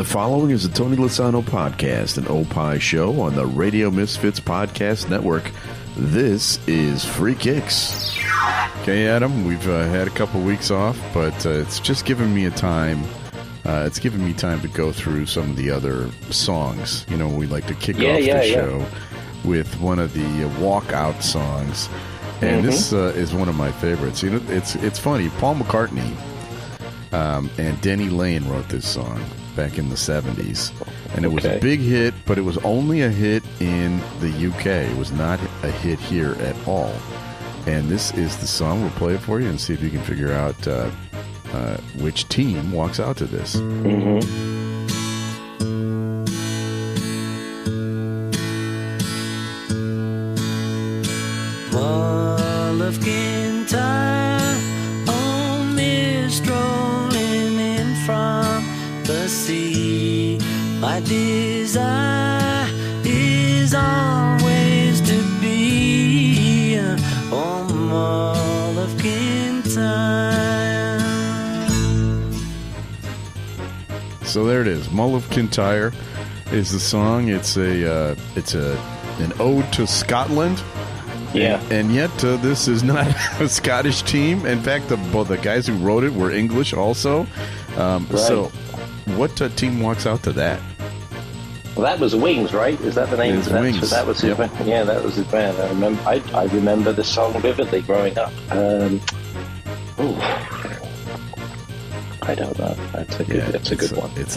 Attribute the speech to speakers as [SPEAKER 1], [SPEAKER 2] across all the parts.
[SPEAKER 1] The following is a Tony Lasano podcast, an Opie show on the Radio Misfits Podcast Network. This is Free Kicks. Okay, Adam, we've had a couple weeks off, but it's just given me time to go through some of the other songs. You know, we like to kick off the show with one of the walkout songs, and this is one of my favorites. You know, it's funny. Paul McCartney and Denny Laine wrote this song back in the 70s, and it was a big hit, but it was only a hit in the UK. It was not a hit here at all. And this is the song. We'll play it for you and see if you can figure out which team walks out to this.
[SPEAKER 2] Mull of Kintyre, on me strolling in from the sea. My desire is always to be on Mull of Kintyre.
[SPEAKER 1] So there it is. Mull of Kintyre is the song. It's an ode to Scotland.
[SPEAKER 3] Yeah.
[SPEAKER 1] And yet this is not a Scottish team. In fact, both the guys who wrote it were English also. So what team walks out to that?
[SPEAKER 3] Well, that was Wings, right? Is that the name of that?
[SPEAKER 1] Wings.
[SPEAKER 3] So that was his band. Yeah, that was his band. I remember the song vividly growing up. I don't know. That's a good one.
[SPEAKER 1] It's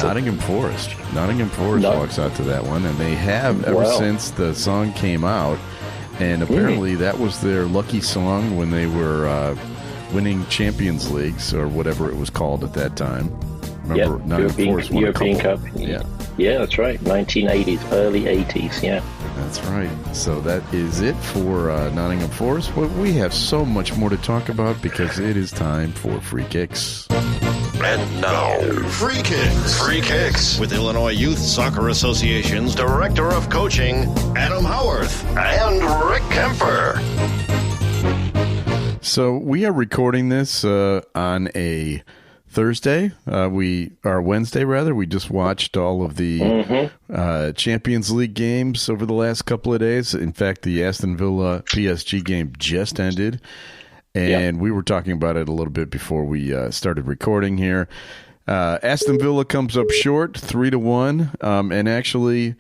[SPEAKER 1] Nottingham Forest. Nottingham Forest walks out to that one, and they have ever since the song came out. And apparently that was their lucky song when they were winning Champions Leagues or whatever it was called at that time. Remember, Nottingham Forest won
[SPEAKER 3] European Cup.
[SPEAKER 1] Yeah,
[SPEAKER 3] that's right. 1980s, early 80s. Yeah,
[SPEAKER 1] that's right. So that is it for Nottingham Forest. But we have so much more to talk about because it is time for Free Kicks.
[SPEAKER 4] And now, Free Kicks. Free Kicks with Illinois Youth Soccer Association's Director of Coaching, Adam Howarth, and Rick Kemper.
[SPEAKER 1] So we are recording this on a Thursday. Wednesday rather. We just watched all of the Champions League games over the last couple of days. In fact, the Aston Villa PSG game just ended. And we were talking about it a little bit before we started recording here. Aston Villa comes up short, 3-1, and actually,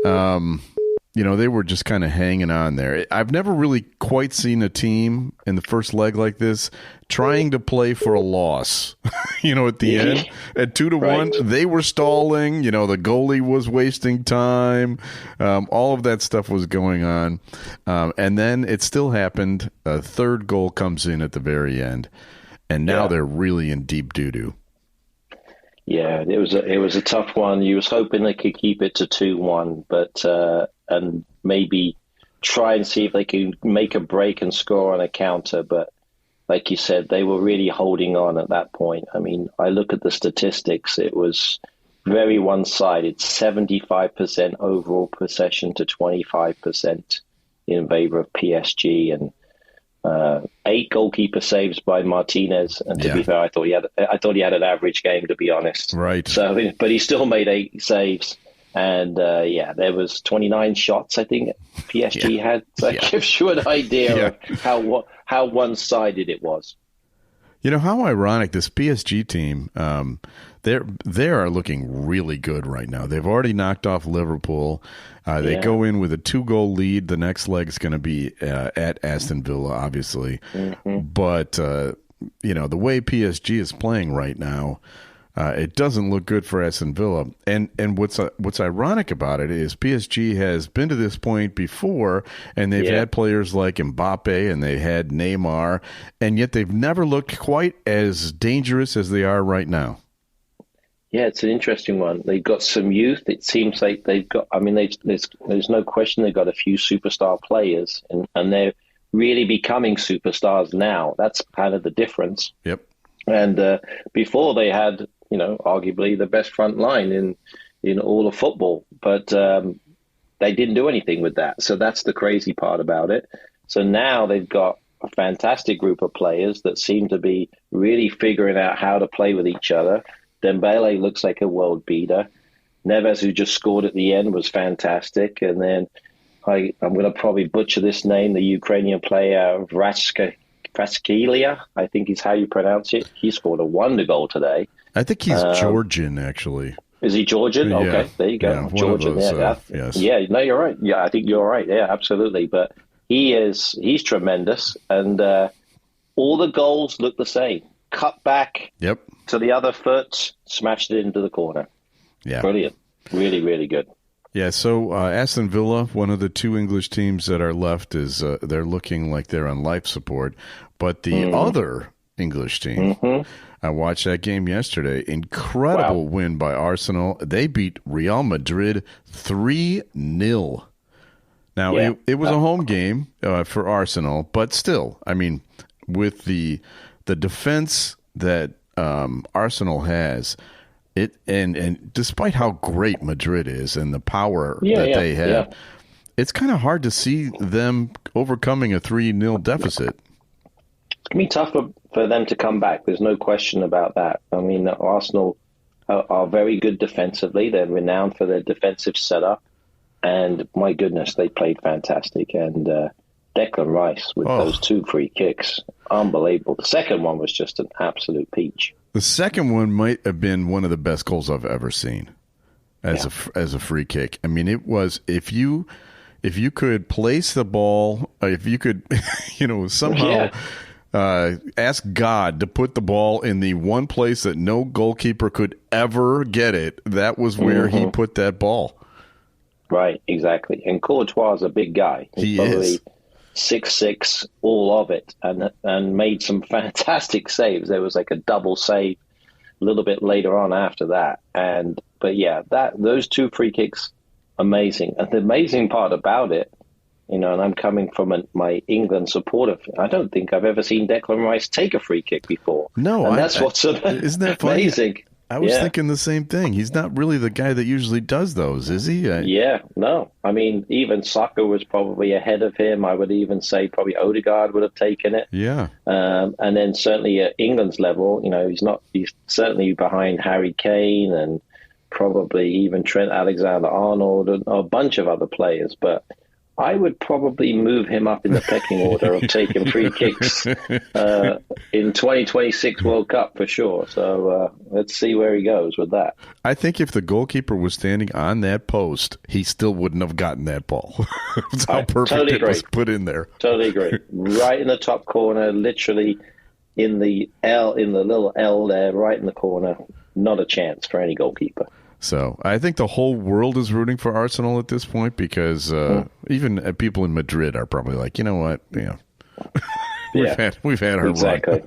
[SPEAKER 1] they were just kind of hanging on there. I've never really quite seen a team in the first leg like this trying to play for a loss. At the end, at 2-1, they were stalling. The goalie was wasting time. All of that stuff was going on, and then it still happened. A third goal comes in at the very end, and now they're really in deep doo-doo. Yeah,
[SPEAKER 3] it was a tough one. You was hoping they could keep it to 2-1, but and maybe try and see if they could make a break and score on a counter. But like you said, they were really holding on at that point. I mean, I look at the statistics. It was very one-sided, 75% overall possession to 25% in favor of PSG, and 8 goalkeeper saves by Martinez. And to be fair, I thought he had an average game, to be honest.
[SPEAKER 1] Right.
[SPEAKER 3] So, but he still made 8 saves. And there was 29 shots, I think, PSG had. So that gives you an idea of how one-sided it was.
[SPEAKER 1] How ironic this PSG team. They are looking really good right now. They've already knocked off Liverpool. They go in with a 2-goal lead. The next leg is going to be at Aston Villa, obviously. But the way PSG is playing right now, it doesn't look good for Aston Villa. And what's ironic about it is PSG has been to this point before, and they've had players like Mbappe and they had Neymar, and yet they've never looked quite as dangerous as they are right now.
[SPEAKER 3] Yeah, it's an interesting one. They've got some youth. It seems like they've got. I mean, there's no question they've got a few superstar players, and they're really becoming superstars now. That's kind of the difference.
[SPEAKER 1] Yep.
[SPEAKER 3] And before they had, arguably the best front line in all of football, but they didn't do anything with that. So that's the crazy part about it. So now they've got a fantastic group of players that seem to be really figuring out how to play with each other. Dembele looks like a world beater. Neves, who just scored at the end, was fantastic. And then I'm going to probably butcher this name, the Ukrainian player, Vratskelia, I think is how you pronounce it. He scored a wonder goal today.
[SPEAKER 1] I think he's Georgian, actually.
[SPEAKER 3] Is he Georgian?
[SPEAKER 1] Yeah.
[SPEAKER 3] Okay, there you go.
[SPEAKER 1] Yeah,
[SPEAKER 3] Georgian,
[SPEAKER 1] those, yes.
[SPEAKER 3] Yeah, no, you're right. Yeah, I think you're right. Yeah, absolutely. But he's tremendous. And all the goals look the same. Cut back to the other foot, smashed it into the corner.
[SPEAKER 1] Yeah.
[SPEAKER 3] Brilliant. Really, really good.
[SPEAKER 1] Yeah, so Aston Villa, one of the two English teams that are left, is they're looking like they're on life support. But the other English team, I watched that game yesterday. Incredible win by Arsenal. They beat Real Madrid 3-0. Now, it was a home game for Arsenal, but still, I mean, with the defense that Arsenal has, and despite how great Madrid is and the power they have, it's kind of hard to see them overcoming a 3-0 deficit.
[SPEAKER 3] It's going to be tough for them to come back. There's no question about that. I mean, Arsenal are very good defensively. They're renowned for their defensive setup. And my goodness, they played fantastic. And Declan Rice with those 2 free kicks, unbelievable. The second one was just an absolute peach.
[SPEAKER 1] The second one might have been one of the best goals I've ever seen as a free kick. I mean, it was if you could place the ball, if you could, somehow ask God to put the ball in the one place that no goalkeeper could ever get it, that was where he put that ball.
[SPEAKER 3] Right, exactly. And Courtois is a big guy. He's probably 6'6", all of it, and made some fantastic saves. There was like a double save a little bit later on after that. But those 2 free kicks, amazing. And the amazing part about it, and I'm coming from my England supporter, I don't think I've ever seen Declan Rice take a free kick before.
[SPEAKER 1] No,
[SPEAKER 3] and that's what's
[SPEAKER 1] isn't that funny?
[SPEAKER 3] Amazing.
[SPEAKER 1] I was thinking the same thing. He's not really the guy that usually does those, is he?
[SPEAKER 3] No. I mean, even Saka was probably ahead of him. I would even say probably Odegaard would have taken it.
[SPEAKER 1] Yeah.
[SPEAKER 3] And then certainly at England's level, he's certainly behind Harry Kane and probably even Trent Alexander-Arnold and a bunch of other players. But I would probably move him up in the pecking order of taking free kicks in 2026 World Cup for sure. So let's see where he goes with that.
[SPEAKER 1] I think if the goalkeeper was standing on that post, he still wouldn't have gotten that ball. That's how perfect it was put in there.
[SPEAKER 3] Totally agree. Right in the top corner, literally in the little L there, right in the corner. Not a chance for any goalkeeper.
[SPEAKER 1] So I think the whole world is rooting for Arsenal at this point because even people in Madrid are probably like, you know what, we've had our
[SPEAKER 3] exactly.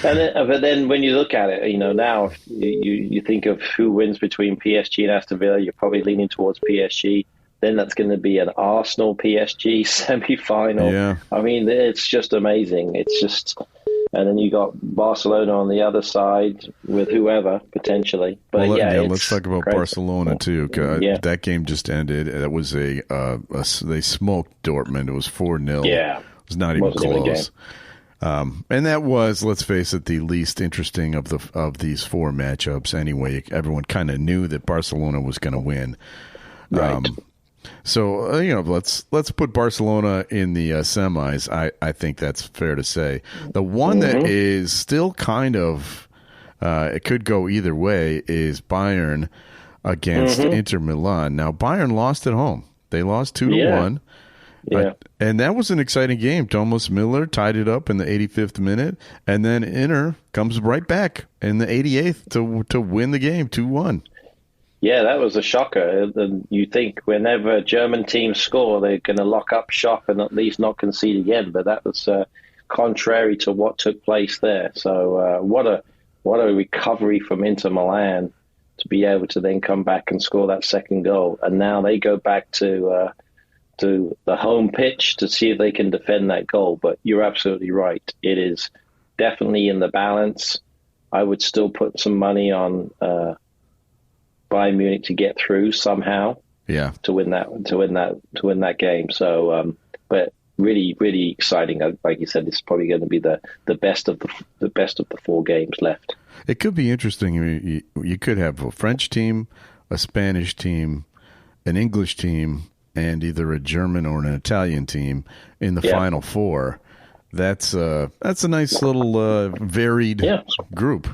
[SPEAKER 3] But then when you look at it, now if you think of who wins between PSG and Aston Villa, you're probably leaning towards PSG. Then that's going to be an Arsenal PSG semi-final. Yeah. I mean, it's just amazing. It's just. And then you got Barcelona on the other side with whoever, potentially. But
[SPEAKER 1] let's talk about Barcelona, too. That game just ended. It was they smoked Dortmund. It was 4-0.
[SPEAKER 3] Yeah.
[SPEAKER 1] It was not even close. And that was, let's face it, the least interesting of these 4 matchups anyway. Everyone kind of knew that Barcelona was going to win.
[SPEAKER 3] Right.
[SPEAKER 1] So, let's put Barcelona in the semis. I think that's fair to say. The one that is still kind of, it could go either way, is Bayern against Inter Milan. Now, Bayern lost at home. They lost 2-1. Yeah. And that was an exciting game. Thomas Müller tied it up in the 85th minute, and then Inter comes right back in the 88th to win the game 2-1.
[SPEAKER 3] Yeah, that was a shocker. And you think whenever German teams score, they're going to lock up shop and at least not concede again. But that was contrary to what took place there. So what a recovery from Inter Milan to be able to then come back and score that second goal. And now they go back to the home pitch to see if they can defend that goal. But you're absolutely right. It is definitely in the balance. I would still put some money on Bayern Munich to get through somehow.
[SPEAKER 1] Yeah.
[SPEAKER 3] To win that game. So, but really, really exciting. Like you said, this is probably going to be the best of the 4 games left.
[SPEAKER 1] It could be interesting. I mean, you could have a French team, a Spanish team, an English team, and either a German or an Italian team in the Final Four. That's a nice little varied group.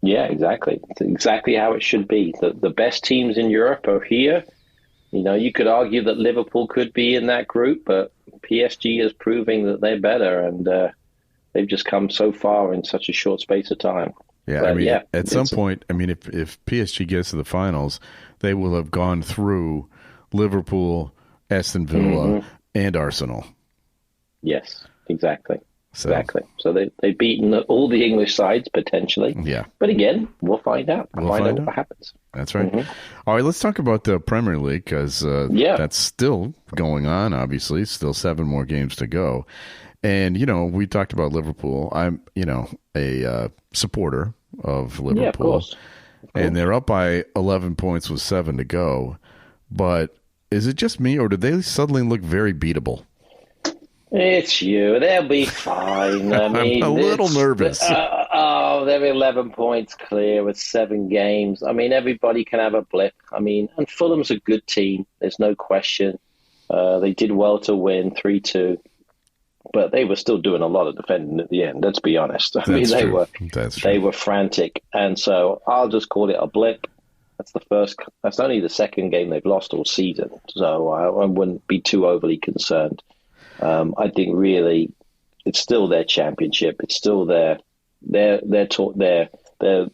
[SPEAKER 3] Yeah, exactly. It's exactly how it should be. The best teams in Europe are here. You know, you could argue that Liverpool could be in that group, but PSG is proving that they're better, and they've just come so far in such a short space of time.
[SPEAKER 1] Yeah,
[SPEAKER 3] but,
[SPEAKER 1] I mean, at some point, I mean, if PSG gets to the finals, they will have gone through Liverpool, Aston Villa, and Arsenal.
[SPEAKER 3] Yes, exactly. Exactly. So they've beaten all the English sides, potentially.
[SPEAKER 1] Yeah.
[SPEAKER 3] But again, we'll find out. We'll find out what happens.
[SPEAKER 1] That's right. All right, let's talk about the Premier League, because that's still going on, obviously. Still 7 more games to go. And, you know, we talked about Liverpool. I'm, you know, a supporter of Liverpool.
[SPEAKER 3] Yeah, of course.
[SPEAKER 1] And they're up by 11 points with 7 to go. But is it just me, or did they suddenly look very beatable?
[SPEAKER 3] It's you. They'll be fine. I mean,
[SPEAKER 1] I'm a little nervous.
[SPEAKER 3] They're 11 points clear with 7 games. I mean, everybody can have a blip. I mean, and Fulham's a good team. There's no question. They did well to win 3-2. But they were still doing a lot of defending at the end, let's be honest. I mean, they were frantic. And so I'll just call it a blip. That's only the second game they've lost all season. So I wouldn't be too overly concerned. I think really it's still their championship. It's still their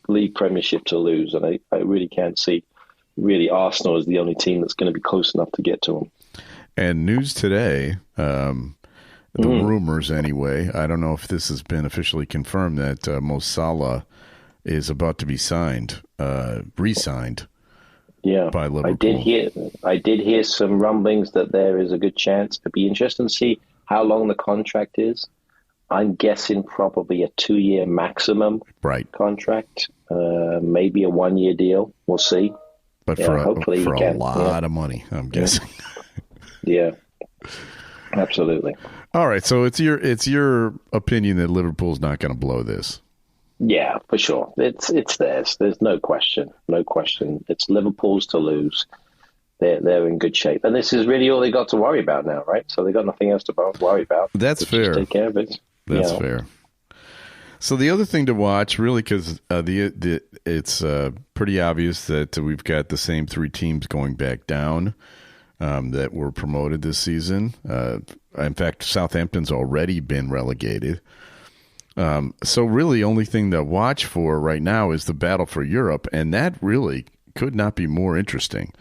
[SPEAKER 3] league premiership to lose. And I really can't see really Arsenal is the only team that's going to be close enough to get to them.
[SPEAKER 1] And news today, the rumors anyway, I don't know if this has been officially confirmed, that Mo Salah is about to be re-signed by Liverpool.
[SPEAKER 3] I did hear some rumblings that there is a good chance. It'd be interesting to see how long the contract is. I'm guessing probably a 2-year maximum contract, maybe a 1-year deal. We'll see.
[SPEAKER 1] But for a lot of money, I'm guessing.
[SPEAKER 3] Yeah, absolutely.
[SPEAKER 1] All right, so it's your opinion that Liverpool's not going to blow this.
[SPEAKER 3] Yeah, for sure. It's theirs. There's no question. No question. It's Liverpool's to lose. They're in good shape, and this is really all they got to worry about now, right? So they got nothing else to worry about.
[SPEAKER 1] That's fair.
[SPEAKER 3] Just take care of it.
[SPEAKER 1] That's fair. So the other thing to watch, really, because it's pretty obvious that we've got the same 3 teams going back down that were promoted this season. In fact, Southampton's already been relegated. So really, only thing to watch for right now is the battle for Europe, and that really could not be more interesting.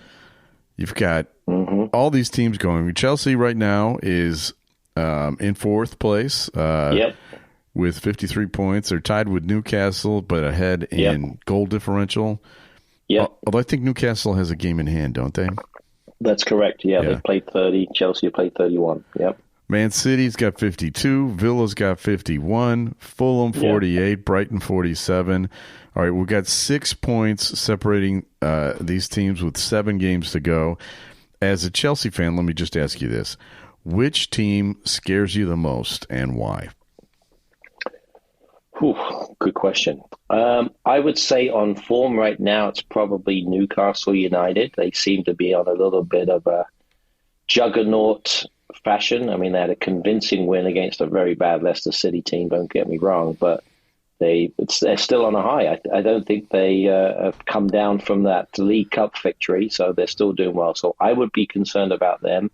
[SPEAKER 1] You've got all these teams going. Chelsea right now is in 4th place with 53 points. They're tied with Newcastle, but ahead in goal differential. Although I think Newcastle has a game in hand, don't they?
[SPEAKER 3] That's correct. Yeah, they've played 30. Chelsea played 31. Yep.
[SPEAKER 1] Man City's got 52. Villa's got 51. Fulham 48. Brighton 47. All right, we've got 6 points separating these teams with 7 games to go. As a Chelsea fan, let me just ask you this. Which team scares you the most and why?
[SPEAKER 3] Good question. I would say on form right now, it's probably Newcastle United. They seem to be on a little bit of a juggernaut fashion. I mean, they had a convincing win against a very bad Leicester City team, don't get me wrong, but they're still on a high. I don't think they have come down from that League Cup victory, so they're still doing well. So I would be concerned about them.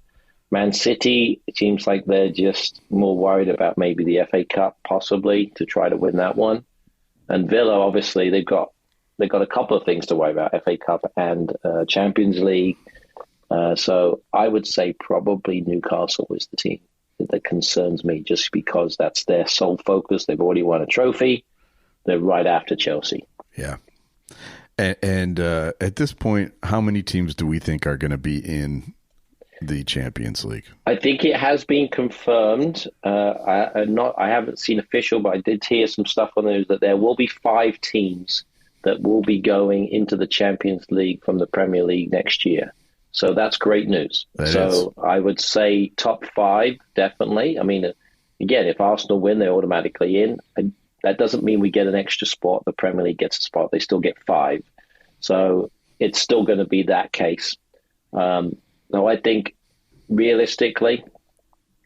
[SPEAKER 3] Man City, it seems like they're just more worried about maybe the FA Cup, possibly, to try to win that one. And Villa, obviously, they've got a couple of things to worry about, FA Cup and Champions League. So I would say probably Newcastle is the team that concerns me, just because that's their sole focus. They've already won a trophy. They're right after Chelsea.
[SPEAKER 1] Yeah. And at this point, how many teams do we think are going to be in the Champions League?
[SPEAKER 3] I think it has been confirmed. I haven't seen official, but I did hear some stuff on the news that there will be 5 teams that will be going into the Champions League from the Premier League next year. So that's great news. I would say top 5, definitely. I mean, again, if Arsenal win, they're automatically in. And that doesn't mean we get an extra spot. The Premier League gets a spot. They still get 5. So it's still going to be that case. Now, I think realistically,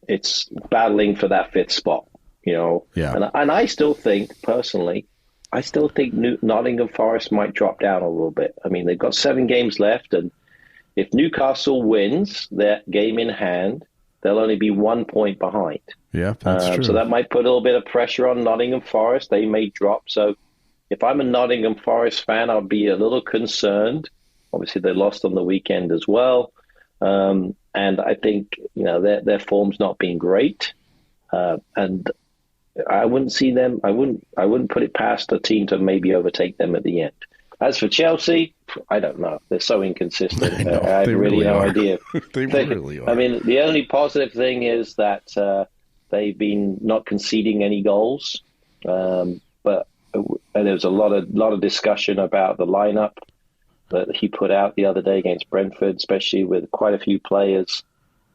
[SPEAKER 3] it's battling for that 5th spot,
[SPEAKER 1] Yeah.
[SPEAKER 3] And I still think, personally, Nottingham Forest might drop down a little bit. I mean, they've got 7 games left, and if Newcastle wins their game in hand, they'll only be 1 point behind.
[SPEAKER 1] Yeah, that's true.
[SPEAKER 3] So that might put a little bit of pressure on Nottingham Forest. They may drop. So if I'm a Nottingham Forest fan, I'll be a little concerned. Obviously, they lost on the weekend as well. And I think, their form's not been great. And I wouldn't see them. I wouldn't put it past a team to maybe overtake them at the end. As for Chelsea, I don't know. They're so inconsistent. I have really no idea.
[SPEAKER 1] They really are.
[SPEAKER 3] I mean, the only positive thing is that they've been not conceding any goals. But there was a lot of discussion about the lineup that he put out the other day against Brentford, especially with quite a few players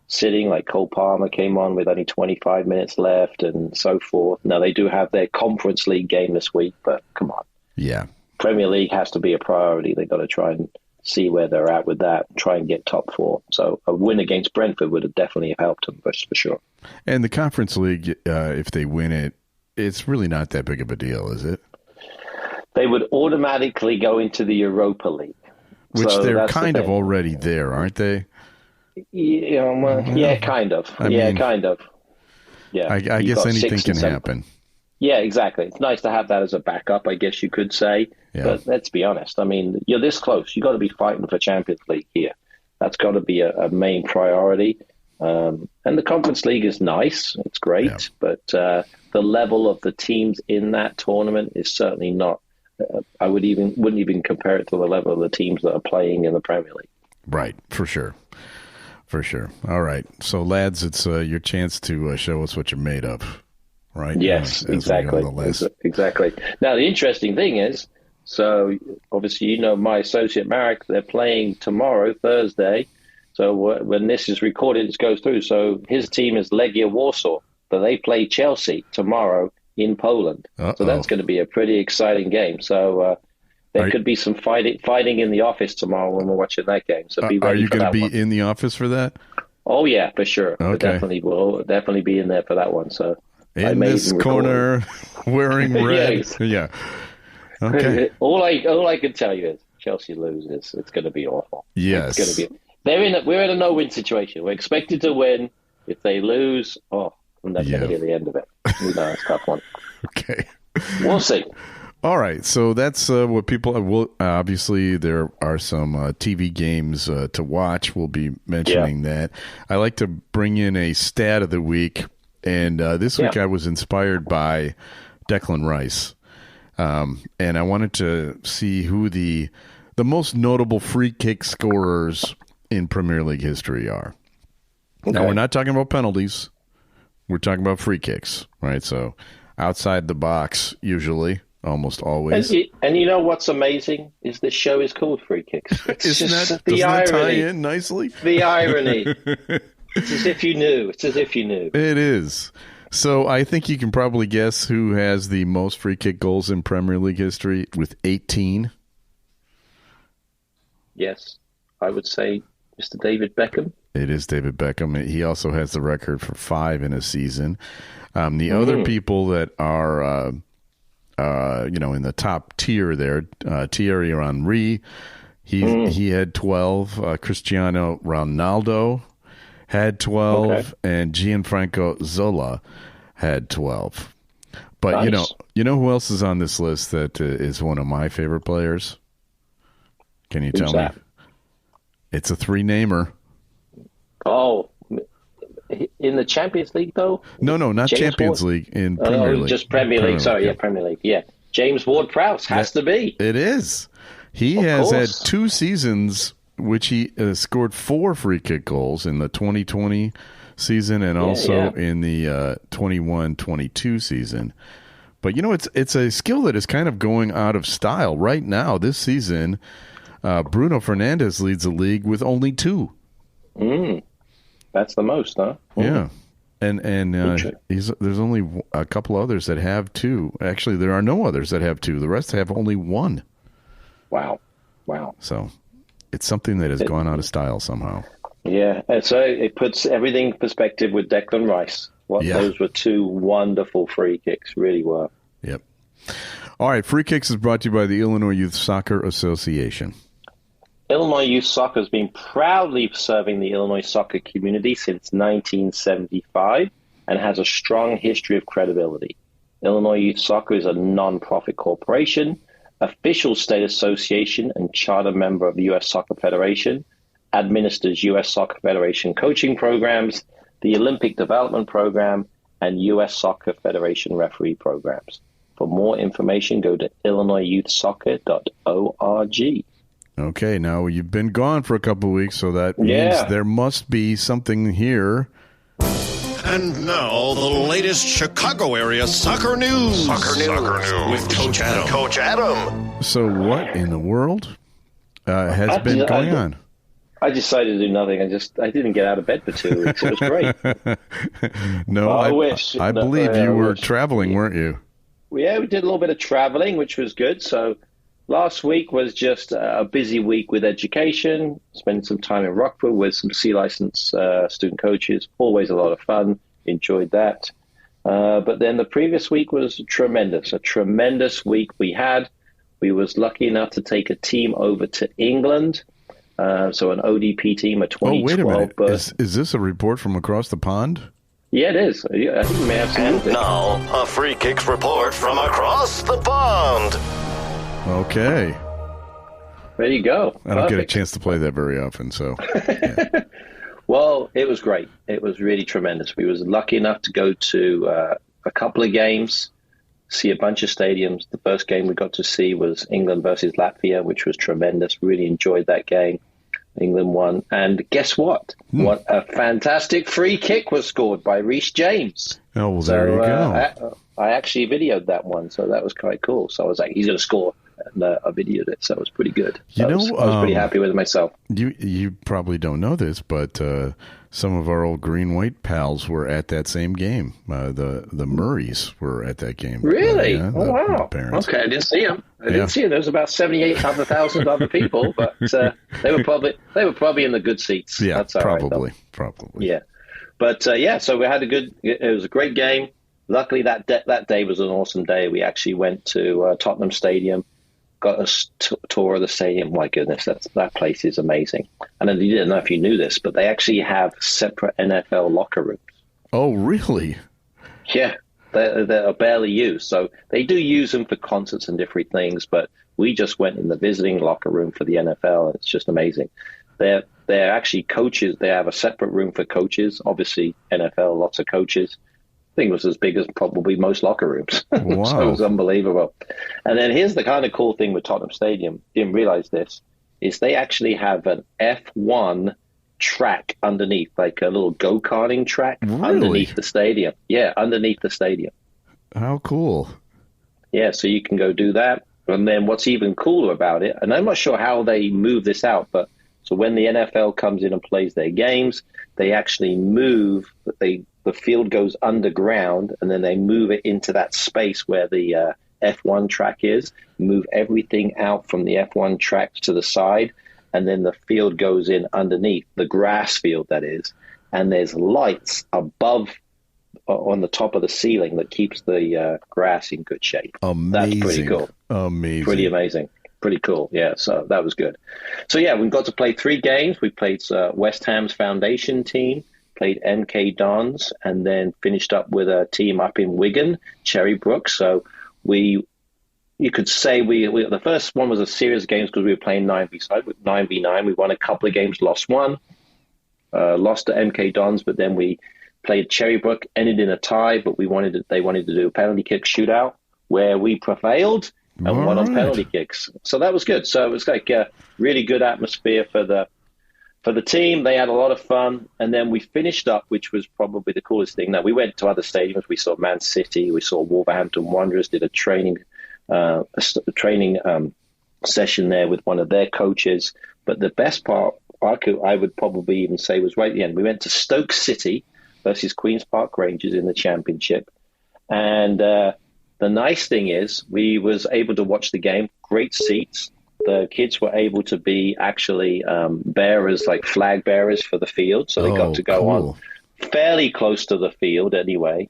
[SPEAKER 3] sitting, like Cole Palmer came on with only 25 minutes left and so forth. Now, they do have their Conference League game this week, but come on.
[SPEAKER 1] Yeah.
[SPEAKER 3] Premier League has to be a priority. They've got to try and see where they're at with that, try and get top 4. So a win against Brentford would have definitely helped them, for sure.
[SPEAKER 1] And the Conference League, if they win it, it's really not that big of a deal, is it?
[SPEAKER 3] They would automatically go into the Europa League.
[SPEAKER 1] Which they're kind of already there, aren't they?
[SPEAKER 3] Yeah, kind of. Kind of. Yeah,
[SPEAKER 1] I guess anything can happen.
[SPEAKER 3] Yeah, exactly. It's nice to have that as a backup, I guess you could say. Yeah. But let's be honest. I mean, you're this close. You've got to be fighting for Champions League here. That's got to be a main priority. And the Conference League is nice. It's great. Yeah. But the level of the teams in that tournament is certainly not. I wouldn't even compare it to the level of the teams that are playing in the Premier League.
[SPEAKER 1] Right, for sure. All right. So, lads, it's your chance to show us what you're made of. Right?
[SPEAKER 3] Yes, exactly. Exactly. Now, the interesting thing is, so obviously, my associate Marek, they're playing tomorrow, Thursday. So when this is recorded, it goes through. So his team is Legia Warsaw, but they play Chelsea tomorrow in Poland. Uh-oh. So that's going to be a pretty exciting game. So there could be some fighting in the office tomorrow when we're watching that game. So be ready.
[SPEAKER 1] Are you
[SPEAKER 3] going
[SPEAKER 1] to be in the office for that?
[SPEAKER 3] Oh, yeah, for sure.
[SPEAKER 1] Okay.
[SPEAKER 3] We'll definitely be in there for that one. So
[SPEAKER 1] in this corner, wearing red. Yeah. Okay.
[SPEAKER 3] all I can tell you is Chelsea loses. It's going to be awful.
[SPEAKER 1] Yes.
[SPEAKER 3] It's going to be. We're in a no-win situation. We're expected to win. If they lose, I'm never going to hear the end of it. It's a tough one.
[SPEAKER 1] Okay.
[SPEAKER 3] We'll see.
[SPEAKER 1] All right, so that's what people will. Obviously, there are some TV games to watch. We'll be mentioning that. I like to bring in a stat of the week, and this week I was inspired by Declan Rice, and I wanted to see who the most notable free kick scorers in Premier League history are. Okay. Now, we're not talking about penalties. We're talking about free kicks, right? So outside the box, usually. Almost always.
[SPEAKER 3] And you know what's amazing is this show is called Free Kicks.
[SPEAKER 1] Doesn't that tie in nicely?
[SPEAKER 3] The irony. It's as if you knew.
[SPEAKER 1] It is. So I think you can probably guess who has the most free kick goals in Premier League history with 18.
[SPEAKER 3] Yes, I would say Mr. David Beckham.
[SPEAKER 1] It is David Beckham. He also has the record for 5 in a season. The other people that are... in the top tier there, Thierry Henry, he had 12. Cristiano Ronaldo had 12, and Gianfranco Zola had 12. But
[SPEAKER 3] nice.
[SPEAKER 1] you know who else is on this list that is one of my favorite players? Can you tell me? It's a 3-namer.
[SPEAKER 3] Oh. In the Champions League, though?
[SPEAKER 1] No, not
[SPEAKER 3] James
[SPEAKER 1] Champions
[SPEAKER 3] Ward?
[SPEAKER 1] League. In Premier League.
[SPEAKER 3] Just Premier League. Sorry,
[SPEAKER 1] yeah,
[SPEAKER 3] Premier League. Yeah. James Ward-Prowse has to be.
[SPEAKER 1] It is. He has had 2 seasons, which he scored 4 free kick goals in the 2020 season and also in the 21-22 season. But, it's a skill that is kind of going out of style right now this season. Bruno Fernandes leads the league with only 2.
[SPEAKER 3] That's the most, huh?
[SPEAKER 1] Yeah. And there's only a couple others that have 2. Actually, there are no others that have 2. The rest have only 1.
[SPEAKER 3] Wow.
[SPEAKER 1] So it's something that has gone out of style somehow.
[SPEAKER 3] Yeah, and so it puts everything in perspective with Declan Rice. Those were 2 wonderful free kicks, really were.
[SPEAKER 1] Yep. All right, Free Kicks is brought to you by the Illinois Youth Soccer Association.
[SPEAKER 3] Illinois Youth Soccer has been proudly serving the Illinois soccer community since 1975 and has a strong history of credibility. Illinois Youth Soccer is a non-profit corporation, official state association and charter member of the U.S. Soccer Federation, administers U.S. Soccer Federation coaching programs, the Olympic Development Program, and U.S. Soccer Federation referee programs. For more information, go to illinoisyouthsoccer.org.
[SPEAKER 1] Okay, now you've been gone for a couple of weeks, so that means there must be something here.
[SPEAKER 4] And now the latest Chicago area soccer news. Soccer news with Coach Adam. Coach Adam.
[SPEAKER 1] So what in the world has been going on?
[SPEAKER 3] I decided to do nothing. I didn't get out of bed for 2 weeks. It was great.
[SPEAKER 1] No, I wish. I believe you were traveling, weren't you?
[SPEAKER 3] Yeah, we did a little bit of traveling, which was good. So last week was just a busy week with education, spending some time in Rockford with some C-license student coaches. Always a lot of fun. Enjoyed that. But then the previous week was tremendous. A tremendous week we had. We was lucky enough to take a team over to England. So an ODP team, a 2012.
[SPEAKER 1] Oh, wait a minute. Is this a report from across the pond?
[SPEAKER 3] Yeah, it is. I think you may have seen it.
[SPEAKER 4] Now, a Free Kicks report from across the pond.
[SPEAKER 1] Okay.
[SPEAKER 3] There you go.
[SPEAKER 1] I don't get a chance to play that very often, so. Yeah.
[SPEAKER 3] Well, it was great. It was really tremendous. We was lucky enough to go to a couple of games, see a bunch of stadiums. The first game we got to see was England versus Latvia, which was tremendous. Really enjoyed that game. England won. And guess what? What a fantastic free kick was scored by Reece James.
[SPEAKER 1] Oh, well, there you go.
[SPEAKER 3] I actually videoed that one, so that was quite cool. So I was like, he's going to score. And I videoed it, so it was pretty good. I was pretty happy with it myself.
[SPEAKER 1] You probably don't know this, but some of our old green-white pals were at that same game. The Murrays were at that game.
[SPEAKER 3] Really? Wow. Okay, I didn't see them. There was about 78,000 other people, but they were probably in the good seats.
[SPEAKER 1] Yeah,
[SPEAKER 3] that's all
[SPEAKER 1] probably.
[SPEAKER 3] Right,
[SPEAKER 1] probably.
[SPEAKER 3] Yeah, but so we had it was a great game. Luckily, that day was an awesome day. We actually went to Tottenham Stadium. Got a tour of the stadium. My goodness, that place is amazing. And I didn't know if you knew this, but they actually have separate NFL locker rooms.
[SPEAKER 1] Oh, really?
[SPEAKER 3] Yeah, they're barely used. So they do use them for concerts and different things, but we just went in the visiting locker room for the NFL, and it's just amazing. They're actually coaches. They have a separate room for coaches. Obviously, NFL, lots of coaches. Thing was as big as probably most locker rooms.
[SPEAKER 1] Wow.
[SPEAKER 3] So it was unbelievable. And then here's the kind of cool thing with Tottenham Stadium. Didn't realize this, is they actually have an F1 track underneath, like a little go-karting track underneath the stadium. Yeah, underneath the stadium.
[SPEAKER 1] How cool.
[SPEAKER 3] Yeah, so you can go do that. And then what's even cooler about it, and I'm not sure how they move this out, but so when the NFL comes in and plays their games, they actually move, the field goes underground, and then they move it into that space where the F1 track is, move everything out from the F1 track to the side, and then the field goes in underneath, the grass field that is, and there's lights above on the top of the ceiling that keeps the grass in good shape.
[SPEAKER 1] Amazing.
[SPEAKER 3] That's pretty cool.
[SPEAKER 1] Amazing.
[SPEAKER 3] Pretty amazing. Pretty cool. Yeah, so that was good. So, yeah, we got to play 3 games. We played West Ham's foundation team, played MK Dons, and then finished up with a team up in Wigan, Cherrybrook. So you could say the first one was a series of games because we were playing 9v9. We won a couple of games, lost one, lost to MK Dons, but then we played Cherrybrook, ended in a tie, but they wanted to do a penalty kick shootout where we prevailed and won on penalty kicks. So that was good. So it was like a really good atmosphere for the team. They had a lot of fun. And then we finished up, which was probably the coolest thing. Now, we went to other stadiums. We saw Man City. We saw Wolverhampton Wanderers, did a training session there with one of their coaches. But the best part, I would probably even say, was right at the end. We went to Stoke City versus Queen's Park Rangers in the championship. And the nice thing is we was able to watch the game, great seats. The kids were able to be actually bearers, like flag bearers for the field. So they got to go on fairly close to the field anyway.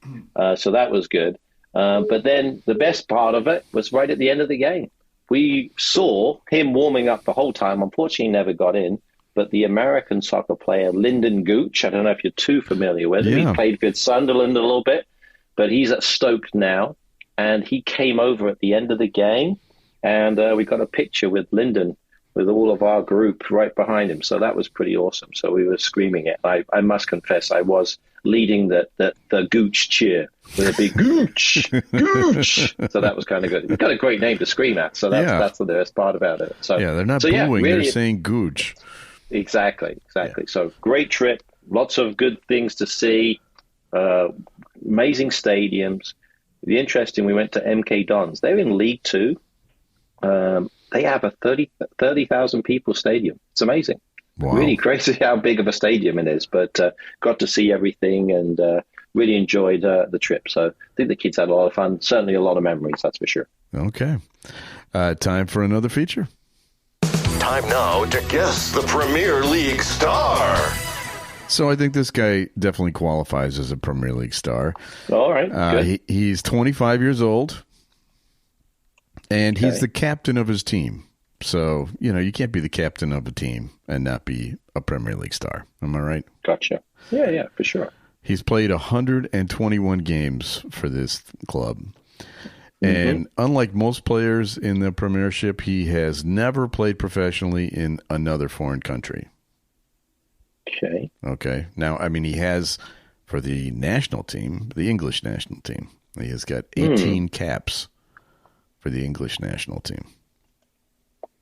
[SPEAKER 3] So that was good. But then the best part of it was right at the end of the game. We saw him warming up the whole time. Unfortunately, he never got in. But the American soccer player, Lyndon Gooch, I don't know if you're too familiar with him. He played with Sunderland a little bit, but he's at Stoke now. And he came over at the end of the game, and we got a picture with Lyndon with all of our group right behind him. So that was pretty awesome. So we were screaming it. I must confess, I was leading the Gooch cheer with a big Gooch, Gooch. So that was kind of good. You've got a great name to scream at, so that's the best part about it. So
[SPEAKER 1] they're not booing, really, they're saying Gooch.
[SPEAKER 3] Exactly. Yeah. So great trip, lots of good things to see, amazing stadiums. The interesting, we went to MK Dons. They're in League Two. They have a 30,000 people stadium. It's amazing. Wow. Really crazy how big of a stadium it is, but got to see everything and really enjoyed the trip. So I think the kids had a lot of fun, certainly a lot of memories, that's for sure.
[SPEAKER 1] Okay. Time for another feature.
[SPEAKER 4] Time now to guess the Premier League star.
[SPEAKER 1] So I think this guy definitely qualifies as a Premier League star.
[SPEAKER 3] All right, good.
[SPEAKER 1] He's 25 years old, and he's the captain of his team. So, you can't be the captain of a team and not be a Premier League star. Am I right?
[SPEAKER 3] Gotcha. Yeah, for sure.
[SPEAKER 1] He's played 121 games for this club. And unlike most players in the Premiership, he has never played professionally in another foreign country. Okay. Now, he has for the national team, the English national team. He has got 18 caps for the English national team.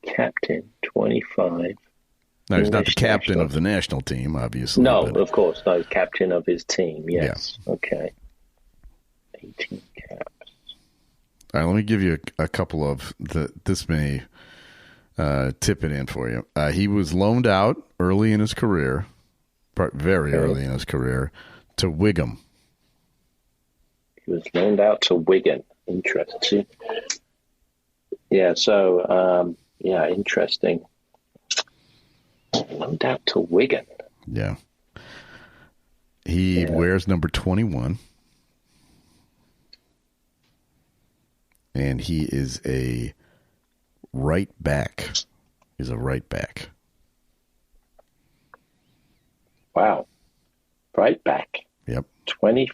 [SPEAKER 3] Captain, 25.
[SPEAKER 1] No, he's not the captain of the national team, obviously.
[SPEAKER 3] No, of course. No, he's captain of his team, yes. Yeah. Okay. 18 caps.
[SPEAKER 1] All right, let me give you a couple of this may tip it in for you. He was loaned out early in his career, very early in his career, to Wigan.
[SPEAKER 3] He was loaned out to Wigan. Interesting. Yeah, so, interesting. Loaned out to Wigan.
[SPEAKER 1] Yeah. He wears number 21. And he is a right back. He's a right back.
[SPEAKER 3] Wow. Right back.
[SPEAKER 1] Yep.
[SPEAKER 3] 20.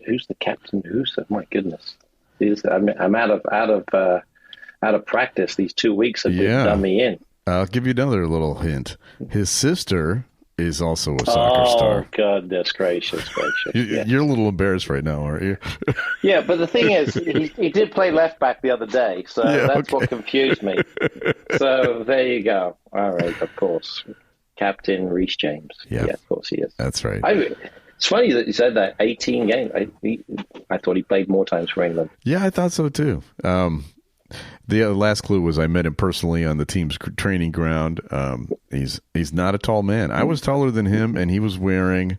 [SPEAKER 3] Who's the captain? My goodness. I'm out of practice. These 2 weeks have done me in.
[SPEAKER 1] I'll give you another little hint. His sister is also a soccer star.
[SPEAKER 3] Oh, goodness gracious.
[SPEAKER 1] You're a little embarrassed right now, aren't you?
[SPEAKER 3] Yeah, but the thing is, he did play left back the other day, so that's what confused me. So there you go. All right, of course. Captain Reece James. Yeah, of course he is.
[SPEAKER 1] That's right.
[SPEAKER 3] It's funny that you said that, 18 games. I thought he played more times for England.
[SPEAKER 1] Yeah, I thought so too. The last clue was I met him personally on the team's training ground. He's not a tall man. I was taller than him, and he was wearing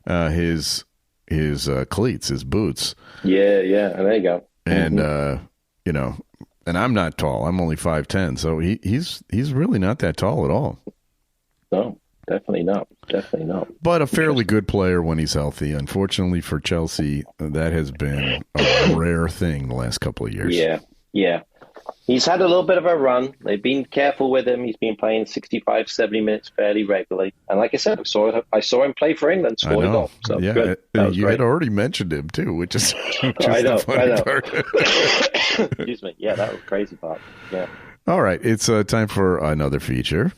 [SPEAKER 1] his cleats, his boots.
[SPEAKER 3] Yeah. There you go.
[SPEAKER 1] And and I'm not tall. I'm only 5'10", so he's really not that tall at all.
[SPEAKER 3] No, definitely not.
[SPEAKER 1] But a fairly good player when he's healthy. Unfortunately for Chelsea, that has been a rare thing the last couple of years.
[SPEAKER 3] Yeah. He's had a little bit of a run. They've been careful with him. He's been playing 65, 70 minutes fairly regularly. And like I said, I saw him play for England, scored a goal. So good.
[SPEAKER 1] You had already mentioned him, too, which is the funny part.
[SPEAKER 3] Excuse me. Yeah, that was the crazy part. Yeah.
[SPEAKER 1] All right. It's time for another feature.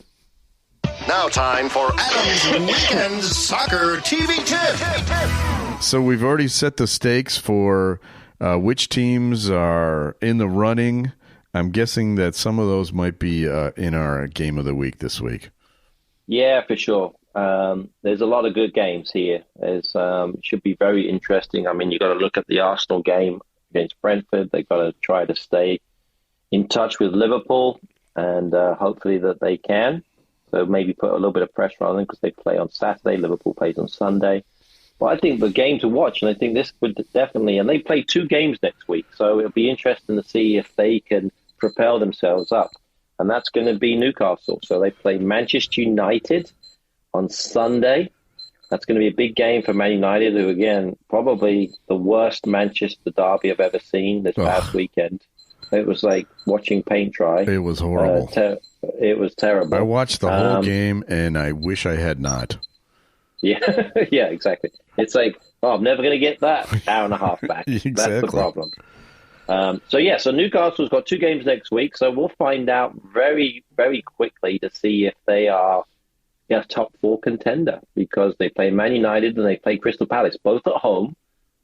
[SPEAKER 4] Now time for Adam's Weekend Soccer TV Tip.
[SPEAKER 1] So we've already set the stakes for which teams are in the running. I'm guessing that some of those might be in our game of the week this week.
[SPEAKER 3] Yeah, for sure. There's a lot of good games here. It should be very interesting. You've got to look at the Arsenal game against Brentford. They've got to try to stay in touch with Liverpool. and hopefully that they can. So maybe put a little bit of pressure on them because they play on Saturday. Liverpool plays on Sunday. But I think the game to watch, and I think this would definitely, and they play 2 games next week, so it'll be interesting to see if they can propel themselves up. And that's going to be Newcastle. So they play Manchester United on Sunday. That's going to be a big game for Man United, who, again, probably the worst Manchester derby I've ever seen this past weekend. It was like watching paint dry.
[SPEAKER 1] It was horrible.
[SPEAKER 3] It was terrible.
[SPEAKER 1] I watched the whole game, and I wish I had not.
[SPEAKER 3] Yeah, yeah, exactly. It's like, I'm never going to get that hour and a half back.
[SPEAKER 1] Exactly.
[SPEAKER 3] That's the problem. So Newcastle's got 2 games next week, so we'll find out very, very quickly to see if they are a top 4 contender, because they play Man United and they play Crystal Palace, both at home,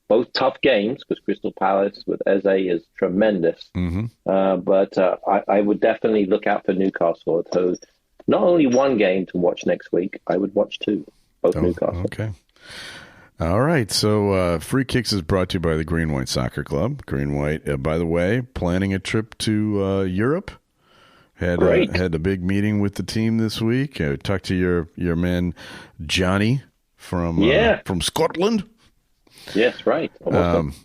[SPEAKER 3] both tough games, because Crystal Palace with Eze is tremendous.
[SPEAKER 1] Mm-hmm.
[SPEAKER 3] But I would definitely look out for Newcastle. So not only 1 game to watch next week, I would watch 2, both Newcastle.
[SPEAKER 1] Okay. All right. So Free Kicks is brought to you by the Green White Soccer Club. Green White, by the way, planning a trip to Europe. Had a big meeting with the team this week. Talked to your man Johnny from Scotland.
[SPEAKER 3] Yes, right.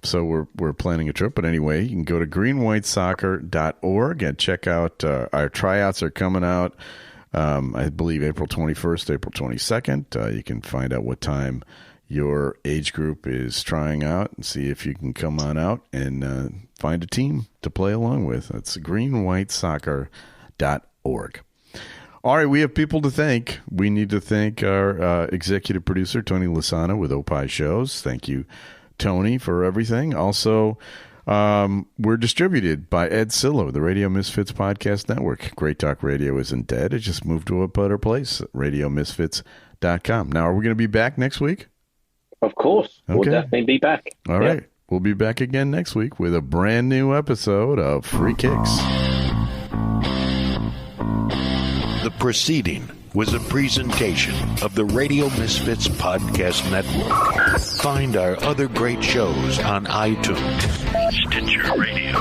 [SPEAKER 1] So we're planning a trip. But anyway, you can go to greenwhitesoccer.org and check out our tryouts are coming out. I believe April 21st, April 22nd. You can find out what time your age group is trying out and see if you can come on out and find a team to play along with. That's greenwhitesoccer.org. All right, we have people to thank. We need to thank our executive producer, Tony Lasana, with Opie Shows. Thank you, Tony, for everything. Also, we're distributed by Ed Sillo, the Radio Misfits Podcast Network. Great Talk Radio isn't dead. It just moved to a better place, radiomisfits.com. Now, are we going to be back next week?
[SPEAKER 3] Of course. Okay. We'll definitely be back.
[SPEAKER 1] All right. We'll be back again next week with a brand new episode of Free Kicks.
[SPEAKER 5] The proceeding was a presentation of the Radio Misfits Podcast Network. Find our other great shows on iTunes, Stitcher Radio,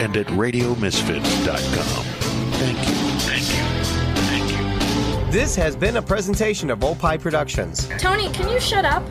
[SPEAKER 5] and at radiomisfits.com. Thank you. Thank you. Thank you.
[SPEAKER 6] This has been a presentation of Opie Productions.
[SPEAKER 7] Tony, can you shut up?